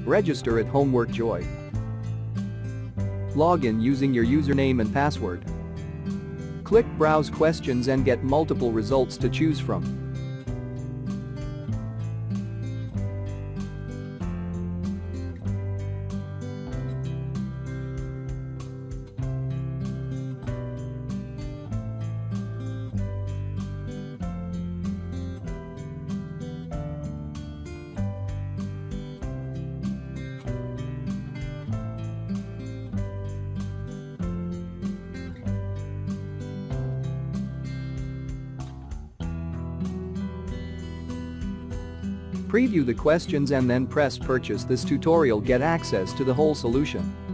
Register at Homework Joy. Log in using your username and password. Click Browse Questions and get multiple results to choose from. Preview the questions and then press Purchase. This tutorial get access to the whole solution.